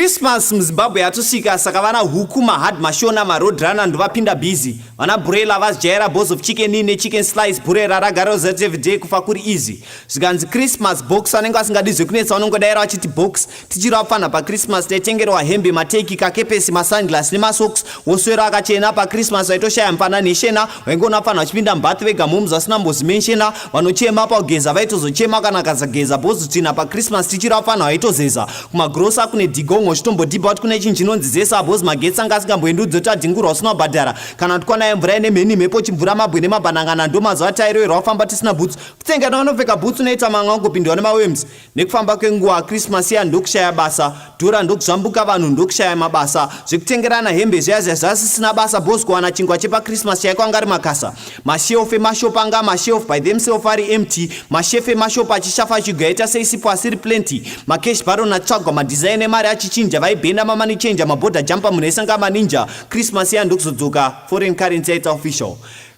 Christmas muZimbabwe yatusvika, saka vana huku, mahad, mashona, maroadrunner ndovapinda busy. Vana broiler vazijaira balls of chicken in nechicken slice. Burera ragara uzati every day kufa kuri easy. Zvikanzi Christmas box, vanenge vasingadi zvekunetsa vanongodaira vachiti box. Tichiri vapfana paChristmas taitengerwa hembe, mateki, kakepesi, masunglass nemasocks. Woswera akachena paChristmas vaitoshaya mufananidzo neshena. Vaingona vapfana vachipinda mumbatsi vega moms vasina mbozimeshena. Vanochema pakugeza vaitozochema kana kazageza bhozi tsvina paChristmas. Tichiri vapfana vaitozeza kumagrosa kune digongo chitombodhibha kuti kune chinhu chinonzi zesa bhozi magetsi anga asingamboendi udzoti adhingurwa usina kubhadhara kana tikwana mvura ine mheni mhepo chimvura mabwe nemabanangana ndo mazuva tairoverwa kufamba tisina bhutsu kutsengana vanopfeka bhutsu noita manga angopindwa nemawems nekufamba kwenguva Christmas iya ndokushaya basa dhora ndokuzvambuka vanhu ndokushaya mabasa zvekutengerana hembe zviya zvasisina basa bhozi kuwana chingwa chepaChristmas chaikwanga ari makasa mashelf emashopu anga mashelf by themselves ari empty mashefu emashopu achishafa chigaita seisipo asiri plenty macash baron atsvagwa madizaini emari achichinja vaibhenda mamani chenja mabhodha jampa munhu aisanga maninja Christmas iya ndokuzodzoka foreign currency yaita official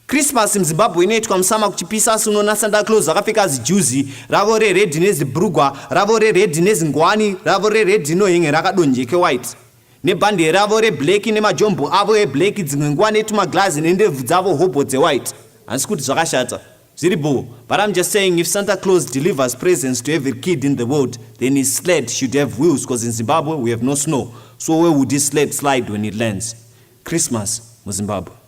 Christmas muZimbabwe inoitwa musama kuchipisa asi unoona Santa Claus akapfeka zijuzi ravo reredhi nezibhurugwa ravo reredhi nezingwani ravo reredhi inohinge rakadonjeke white nebhande ravo reblack nemajombo avo eblack dzimwe ngwani netumaglazi nendebvu dzavo hobho dzewhite handisi kuti zvakashata zviribo but I'm just saying if Santa Claus delivers presents to every kid in the world then his sled should have wheels because in Zimbabwe we have no snow so where would his sled slide when it lands? Christmas muZimbabwe.